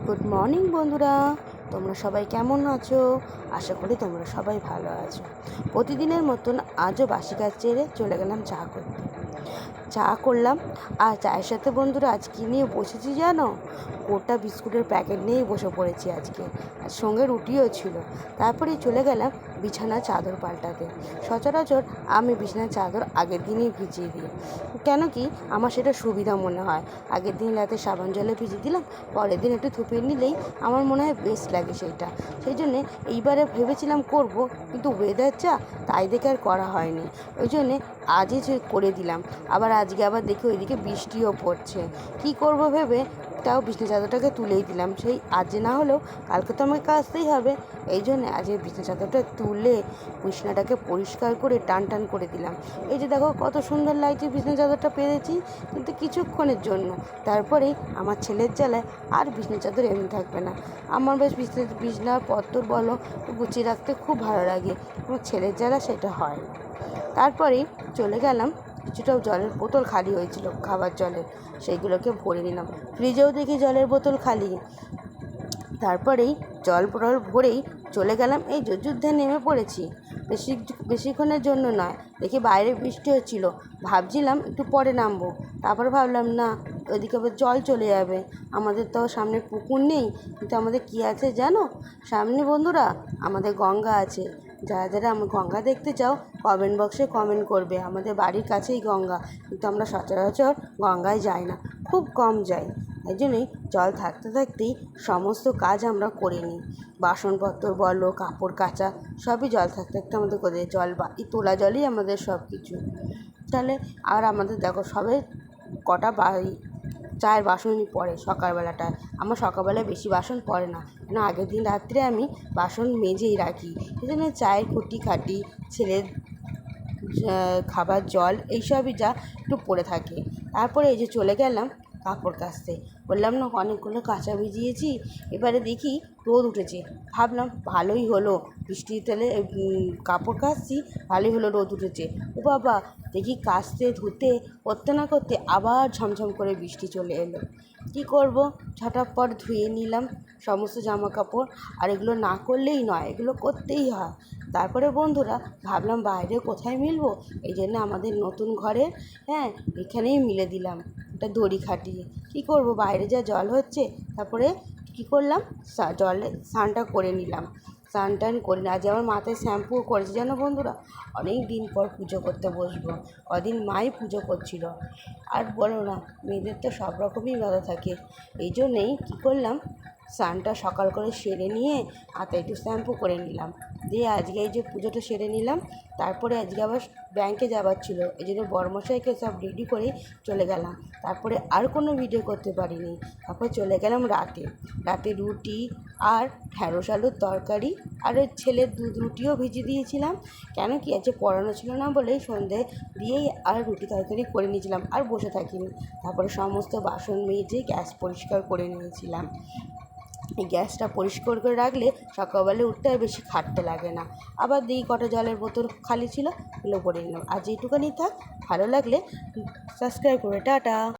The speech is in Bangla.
গুড মর্নিং বন্ধুরা, তোমরা সবাই কেমন আছো? আশা করি তোমরা সবাই ভালো আছো। প্রতিদিনের মতন আজও বাসি কাজ ছেড়ে চলে গেলাম চা করতে। চা করলাম, আর চায়ের সাথে বন্ধুরা আজ কী নিয়ে বসেছি জানো? গোটা বিস্কুটের প্যাকেট নিয়েই বসে পড়েছি আজকে, আর সঙ্গে রুটিও ছিল। তারপরেই চলে গেলাম বিছানার চাদর পাল্টাতে। সচরাচর আমি বিছানার চাদর আগের দিনই ভিজিয়ে দিই, কেন কি আমার সেটা সুবিধা মনে হয়। আগের দিন রাতে সাবান জলে ভিজিয়ে দিলাম, পরের দিন একটু থুপে নিলেই আমার মনে হয় বেস্ট লাগে সেইটা। সেই জন্যে এইবারে ভেবেছিলাম করব, কিন্তু ওয়েদার যা, তাই দেখে আর করা হয়নি। ওই জন্যে আজই যে করে দিলাম। আবার আজকে আবার দেখি ওইদিকে বৃষ্টিও পড়ছে। কি করব ভেবে তাও বিছনা চাদরটাকে তুলেই দিলাম। সেই আজ না হলেও কালকে তো আমাকে কাচতেই হবে। এই জন্যে আজকে বিছনা চাদরটা তুলে বিছনাটাকে পরিষ্কার করে টান টান করে দিলাম। এই যে দেখো কত সুন্দর লাগছে বিছনা চাদরটা পেরেছি, কিন্তু কিছুক্ষণের জন্য। তারপরেই আমার ছেলের জ্বালায় আর বিছনা চাদর এমনি থাকবে না। আমার বেশ বিছনার পত্তর বলো গুছিয়ে রাখতে খুব ভালো লাগে, আমার ছেলের জ্বালা সেটা হয় না। তারপরেই চলে গেলাম, কিছুটা জলের বোতল খালি হয়েছিল খাবার জলের, সেইগুলোকে ভরে নিলাম। ফ্রিজেও দেখি জলের বোতল খালি। তারপরেই জল ভরেই চলে গেলাম, এই যুদ্ধে নেমে পড়েছি। বেশিক্ষণের জন্য নয়, দেখি বাইরে বৃষ্টি হচ্ছিল। ভাবছিলাম একটু পরে নামবো, তারপরে ভাবলাম না, ওইদিকে আবার জল চলে যাবে। আমাদের তো সামনে পুকুর নেই, কিন্তু আমাদের কি আছে জানো? সামনে বন্ধুরা আমাদের গঙ্গা আছে। যারা যারা আমার গঙ্গা দেখতে চাও কমেন্ট বক্সে কমেন্ট করবে। আমাদের বাড়ির কাছেই গঙ্গা, কিন্তু আমরা সচরাচর গঙ্গায় যাই না, খুব কম যাই। এই জন্যই জল থাকতে থাকতেই সমস্ত কাজ আমরা করে নিই। বাসনপত্র বলো, কাপড় কাচা, সবই জল থাকতে থাকতে আমাদের করে দিই। এই তোলা জলই আমাদের সব কিছু। তাহলে আর আমাদের দেখো সবে কটা চায়ের বাসনই পড়ে সকালবেলাটায়। আমার সকালবেলায় বেশি বাসন পড়ে না, কেন আগের দিন রাত্রে আমি বাসন মেজেই রাখি। সেই জন্য চায়ের খুঁটি খাটি, ছেলের খাবার জল, এইসবই যা একটু পড়ে থাকে। তারপরে এই যে চলে গেলাম কাপড় কাচতে। বললাম না অনেকগুলো কাঁচা ভিজিয়েছি, এবারে দেখি রোদ উঠেছে। ভাবলাম ভালোই হলো, বৃষ্টির তেলে কাপড় কাচছি, ভালোই হলো রোদ উঠেছে। ও বাবা, দেখি কাচতে ধুতে করতে না করতে আবার ঝমঝম করে বৃষ্টি চলে এলো। কি করব, ঝটাপট ধুয়ে নিলাম সমস্ত জামা কাপড়। আর এগুলো না করলেই নয়, এগুলো করতেই হয়। তারপরে বন্ধুরা ভাবলাম বাইরে কোথায় মিলবো, এই জন্য আমাদের নতুন ঘরে এখানেই মিলে দিলাম একটা দড়ি খাটিয়ে। কি করব, বাইরে যা জল হচ্ছে। তারপরে কি করলাম, জলে স্নানটা করে নিলাম। স্নান টান করে আজ আমার মাথায় শ্যাম্পুও করেছি জানো বন্ধুরা। অনেক দিন পর পুজো করতে বসবো, কদিন মাই পুজো করছিল। আর বলো না, মেয়েদের তো সব রকমই বাধা থাকে। এই জন্যেই কী করলাম, স্নানটা সকাল করে সেরে নিয়ে হাতে একটু শ্যাম্পু করে নিলাম, দিয়ে আজকে এই যে পুজোটা সেরে নিলাম। তারপরে আজকে আবার ব্যাংকে যাবার ছিল, এই জন্য বড়মশাইকে সব রেডি করে চলে গেলাম। তারপরে আর কোনো ভিডিও করতে পারিনি। তারপর চলে গেলাম রাতে রুটি আর ঢ্যাঁড়স আলুর তরকারি, আর ওই ছেলের দুধ রুটিও ভিজিয়ে দিয়েছিলাম। কেন কি আজকে পড়ানো ছিল না বলেই সন্ধে দিয়েই আর রুটি তরকারি করে নিয়েছিলাম, আর বসে থাকিনি। তারপরে সমস্ত বাসন মেজে গ্যাস পরিষ্কার করে নিয়েছিলাম। এই গ্যাসটা পরিষ্কার করে রাখলে সকালবেলা উঠতে আর বেশি খাটতে লাগে না। আবার দিই কটা জলের বোতল খালি ছিল, ওগুলো ভরে নিলাম। আজ এইটুখানি থাক, ভালো লাগলে সাবস্ক্রাইব করে টাটা।